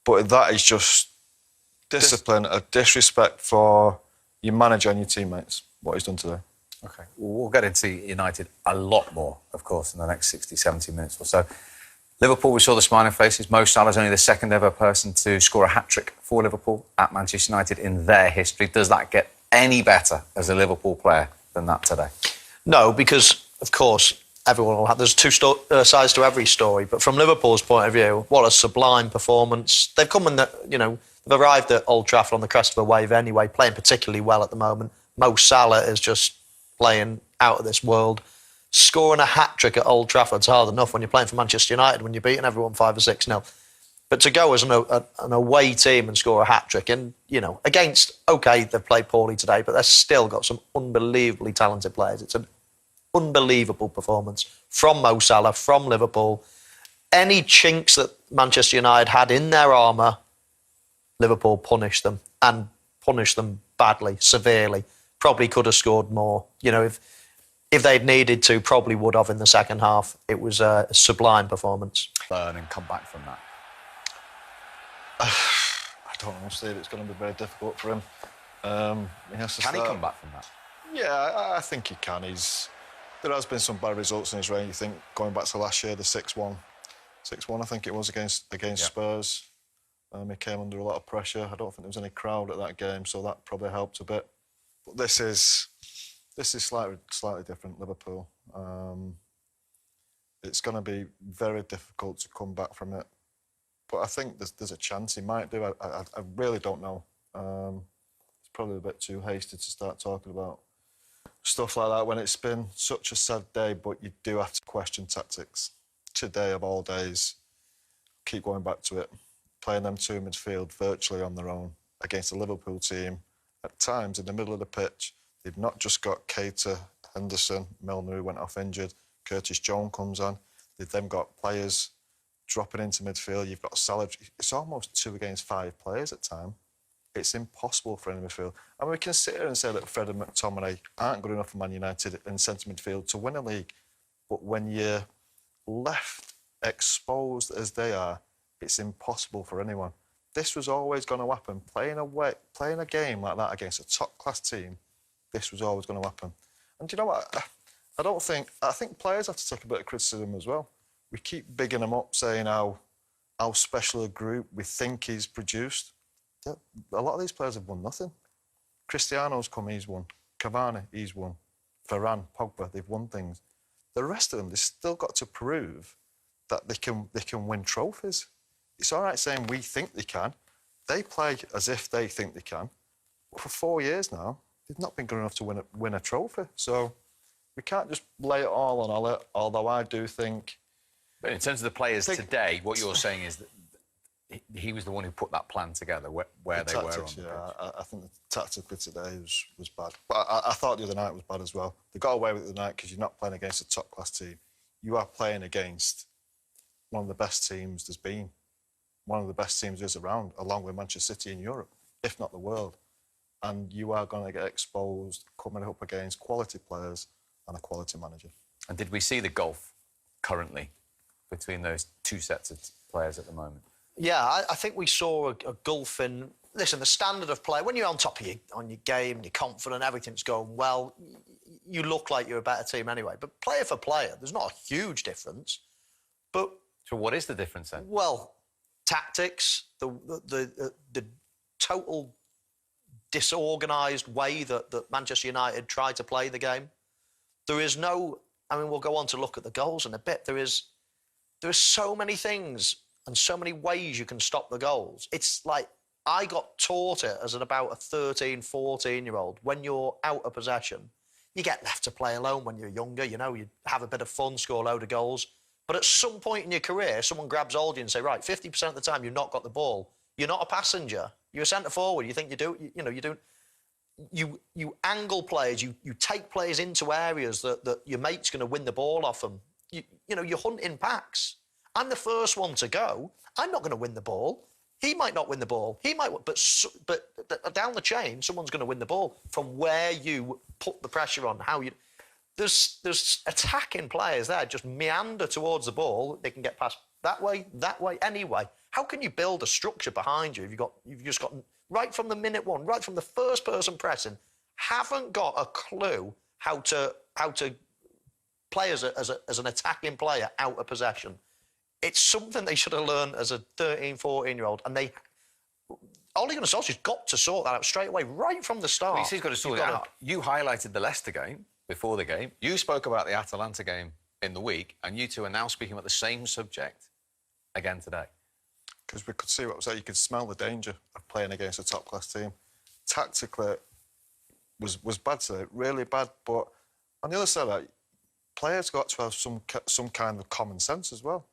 But that is just discipline, a disrespect for your manager and your teammates, what he's done today. OK. We'll get into United a lot more, of course, in the next 60, 70 minutes or so. Liverpool, we saw the smiling faces. Mo Salah's only the second ever person to score a hat-trick for Liverpool at Manchester United in their history. Does that get any better as a Liverpool player than that today? No, because, of course, everyone will have... There's two sides to every story, but from Liverpool's point of view, what a sublime performance. They've come and, they've arrived at Old Trafford on the crest of a wave anyway, playing particularly well at the moment. Mo Salah is just playing out of this world. Scoring a hat-trick at Old Trafford's hard enough when you're playing for Manchester United, when you're beating everyone 5 or 6-0. But to go as an away team and score a hat-trick, and, against, OK, they've played poorly today, but they've still got some unbelievably talented players. It's an unbelievable performance from Mo Salah, from Liverpool. Any chinks that Manchester United had in their armour, Liverpool punished them, and punished them badly, severely. Probably could have scored more. If they'd needed to, probably would have in the second half. It was a sublime performance. Learn and come back from that. I don't know, Steve. It's going to be very difficult for him. Can he come back from that? Yeah, I think he can. There has been some bad results in his reign. You think, going back to last year, the 6-1, I think it was against Spurs. He came under a lot of pressure. I don't think there was any crowd at that game, so that probably helped a bit. But this is slightly different, Liverpool. It's going to be very difficult to come back from it. But I think there's a chance he might do. I really don't know. It's probably a bit too hasty to start talking about stuff like that when it's been such a sad day, but you do have to question tactics. Today, of all days, keep going back to it. Playing them two midfield virtually on their own against a Liverpool team, at times in the middle of the pitch, they've not just got Keita, Henderson, Milner, who went off injured, Curtis Jones comes on. They've then got players dropping into midfield. You've got Salah. It's almost 2 against 5 players at time. It's impossible for any midfield. And we can sit here and say that Fred and McTominay aren't good enough for Man United in centre midfield to win a league. But when you're left exposed as they are, it's impossible for anyone. This was always going to happen. Playing a game like that against a top-class team, this was always going to happen. And do you know what? I think players have to take a bit of criticism as well. We keep bigging them up, saying how special a group we think he's produced. A lot of these players have won nothing. Cristiano's come, he's won. Cavani, he's won. Varane, Pogba, they've won things. The rest of them, they've still got to prove that they can win trophies. It's all right saying we think they can. They play as if they think they can. But for 4 years now, they've not been good enough to win a trophy. So we can't just lay it all on Ola, although I do think... But in terms of the players today, what you're saying is that he was the one who put that plan together, where they were on the pitch. I think the tactically today was bad. But I thought the other night was bad as well. They got away with it the night because you're not playing against a top-class team. You are playing against one of the best teams there's been, one of the best teams there's around, along with Manchester City in Europe, if not the world. And you are going to get exposed coming up against quality players and a quality manager. And did we see the gulf currently between those two sets of players at the moment? Yeah, I think we saw a gulf in... Listen, the standard of play, when you're on top of your game and you're confident, everything's going well, you look like you're a better team anyway. But player for player, there's not a huge difference. But... So what is the difference then? Well, tactics, the total disorganised way that Manchester United tried to play the game. There is no... I mean, we'll go on to look at the goals in a bit. There is so many things and so many ways you can stop the goals. It's like, I got taught it as about a 13, 14-year-old. When you're out of possession, you get left to play alone when you're younger. You have a bit of fun, score a load of goals. But at some point in your career, someone grabs hold of you and say, right, 50% of the time you've not got the ball. You're not a passenger. You're a centre forward. You think you do, you don't. You angle players. You take players into areas that your mate's going to win the ball off them. You're hunting packs. I'm the first one to go. I'm not going to win the ball. He might not win the ball. He might, but down the chain, someone's going to win the ball from where you put the pressure on. How you there's attacking players there just meander towards the ball. They can get past that way, anyway. How can you build a structure behind you if you've just got, right from the minute one, right from the first person pressing, haven't got a clue how to play as an attacking player out of possession? It's something they should have learned as a 13, 14-year-old, and Ole Gunnar Solskjaer's got to sort that out straight away, right from the start. Well, he's got to sort it out. You highlighted the Leicester game before the game. You spoke about the Atalanta game in the week, and you two are now speaking about the same subject again today. Because we could see what was there. You could smell the danger of playing against a top-class team. Tactically, was bad today, really bad. But on the other side of that, players got to have some kind of common sense as well.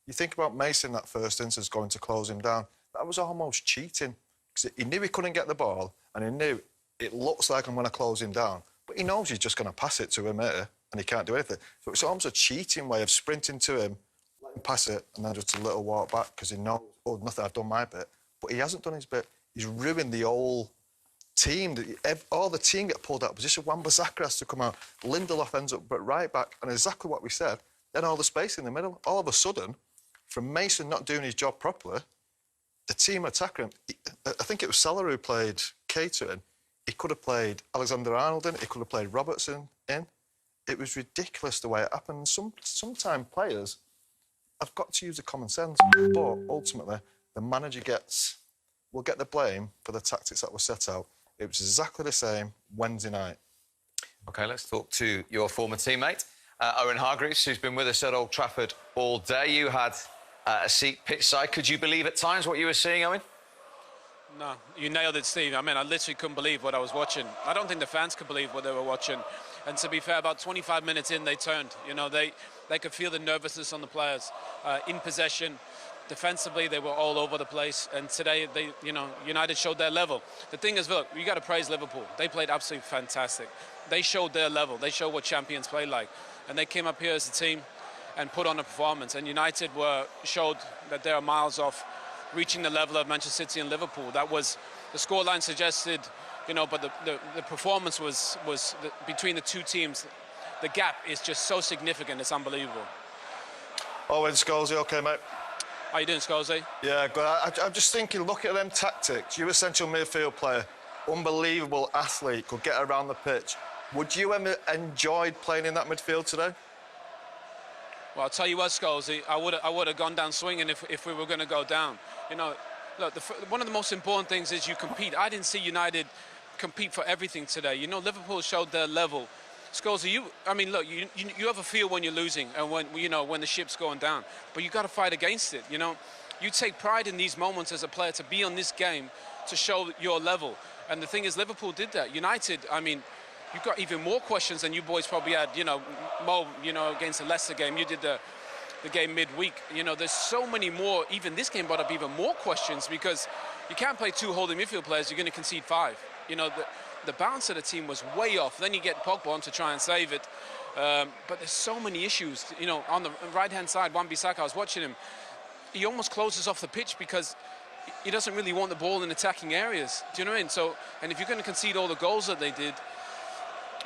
You think about Mason, that first instance, going to close him down. That was almost cheating. Because he knew he couldn't get the ball, and he knew it looks like I'm going to close him down. But he knows he's just going to pass it to him here, and he can't do anything. So it's almost a cheating way of sprinting to him, let him pass it, and then just a little walk back, because he knows, oh, nothing, I've done my bit. But he hasn't done his bit. He's ruined the whole team. All the team get pulled out of position. Wan-Bissaka has to come out. Lindelof ends up right back. And exactly what we said, then all the space in the middle. All of a sudden, from Mason not doing his job properly, the team attacking him. I think it was Salah who played Keita in. He could have played Alexander-Arnold in. He could have played Robertson in. It was ridiculous the way it happened. Sometimes players have got to use the common sense, but ultimately the manager will get the blame for the tactics that were set out. It was exactly the same Wednesday night. OK, let's talk to your former teammate, Owen Hargreaves, who's been with us at Old Trafford all day. You had a seat pitch side. Could you believe at times what you were seeing, Owen? No, you nailed it, Steve. I mean, I literally couldn't believe what I was watching. I don't think the fans could believe what they were watching. And to be fair, about 25 minutes in, they turned. You know, they could feel the nervousness on the players. In possession, defensively, they were all over the place. And today, United showed their level. The thing is, look, you got to praise Liverpool. They played absolutely fantastic. They showed their level. They showed what champions play like. And they came up here as a team and put on a performance. And United showed that they are miles off reaching the level of Manchester City and Liverpool. That was, the scoreline suggested, but the performance was between the two teams. The gap is just so significant, it's unbelievable. Owen, Scholes, you OK, mate? How you doing, Scholes? Yeah, good. I'm just thinking, look at them tactics. You're a central midfield player, unbelievable athlete, could get around the pitch. Would you have enjoyed playing in that midfield today? Well, I'll tell you what, Scholes, I would have gone down swinging if we were going to go down. Look, one of the most important things is you compete. I didn't see United compete for everything today. Liverpool showed their level. Scholes, you have a feel when you're losing and when the ship's going down, but you got to fight against it. You take pride in these moments as a player to be on this game to show your level. And the thing is, Liverpool did that. United, you've got even more questions than you boys probably had, Mo, against the Leicester game. You did the game midweek. There's so many more. Even this game brought up even more questions because you can't play two holding midfield players. You're going to concede 5. The balance of the team was way off. Then you get Pogba on to try and save it. But there's so many issues. On the right-hand side, Wan-Bissaka, I was watching him. He almost closes off the pitch because he doesn't really want the ball in attacking areas. Do you know what I mean? So, and if you're going to concede all the goals that they did,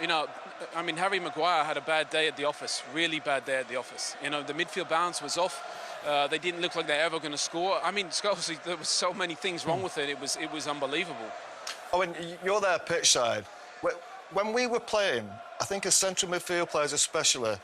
Harry Maguire had a bad day at the office, really bad day at the office. The midfield balance was off. They didn't look like they were ever going to score. Scholes, there was so many things wrong with it. It was unbelievable. Owen, you're there pitch side. When we were playing, I think as central midfield players especially,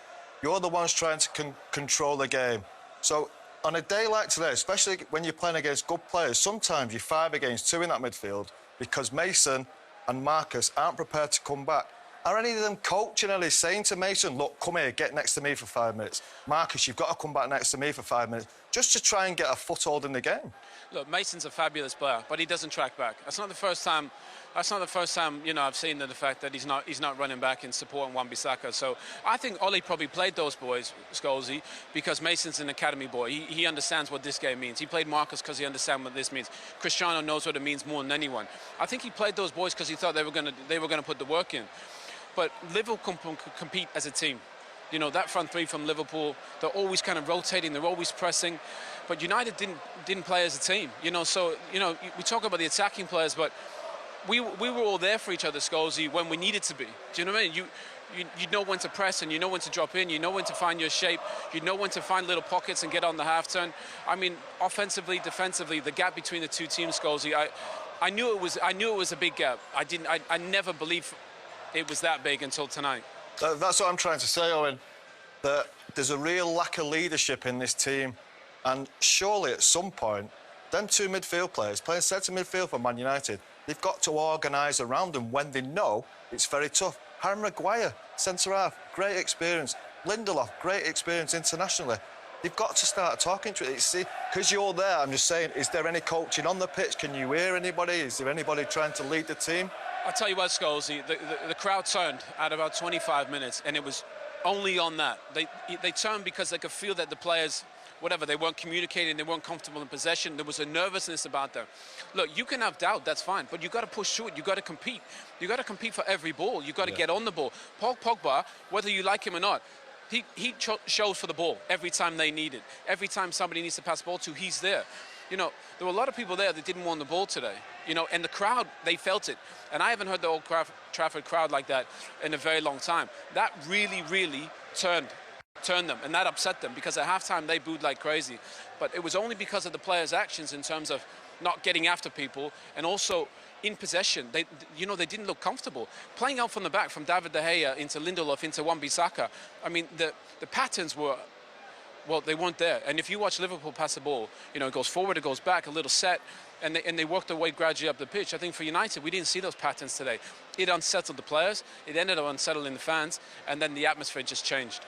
you're the ones trying to control the game. So on a day like today, especially when you're playing against good players, sometimes you're 5 against 2 in that midfield because Mason and Marcus aren't prepared to come back. Are any of them coaching or saying to Mason, look, come here, get next to me for 5 minutes. Marcus, you've got to come back next to me for 5 minutes, just to try and get a foothold in the game? Look, Mason's a fabulous player, but he doesn't track back. That's not the first time, I've seen the fact that he's not running back in support of Wan-Bissaka. So I think Ole probably played those boys, Scholes, because Mason's an academy boy. He understands what this game means. He played Marcus because he understands what this means. Cristiano knows what it means more than anyone. I think he played those boys because he thought they were going to put the work in. But Liverpool compete as a team. That front three from Liverpool, they're always kind of rotating, they're always pressing. But United didn't play as a team. So we talk about the attacking players, but we were all there for each other, Scholes, when we needed to be. Do you know what I mean? you know when to press and you know when to drop in, you know when to find your shape, you know when to find little pockets and get on the half turn. I mean, offensively, defensively, the gap between the two teams, Scholes, I knew it was a big gap. I never believed it was that big until tonight. That's what I'm trying to say, Owen, that there's a real lack of leadership in this team, and surely at some point, them two midfield players playing centre midfield for Man United, they've got to organise around them when they know it's very tough. Harry Maguire, centre-half, great experience. Lindelof, great experience internationally. They've got to start talking to it. Because you're there, I'm just saying, is there any coaching on the pitch? Can you hear anybody? Is there anybody trying to lead the team? I'll tell you what, Scholes, the crowd turned at about 25 minutes, and it was only on that. They turned because they could feel that the players, whatever, they weren't communicating, they weren't comfortable in possession. There was a nervousness about them. Look, you can have doubt, that's fine, but you've got to push through it. You've got to compete. You've got to compete for every ball. You've got to get on the ball. Paul Pogba, whether you like him or not, he shows for the ball every time they need it. Every time somebody needs to pass the ball to, he's there. You know, there were a lot of people there that didn't want the ball today. You know, and the crowd, they felt it. And I haven't heard the Old Trafford crowd like that in a very long time. That really, really turned them, and that upset them, because at halftime they booed like crazy. But it was only because of the players' actions in terms of not getting after people, and also in possession. They didn't look comfortable. Playing out from the back, from David De Gea into Lindelof into Wan-Bissaka, I mean, the patterns were, well, they weren't there. And if you watch Liverpool pass the ball, you know, it goes forward, it goes back, a little set, and they worked their way gradually up the pitch. I think for United, we didn't see those patterns today. It unsettled the players, it ended up unsettling the fans, and then the atmosphere just changed.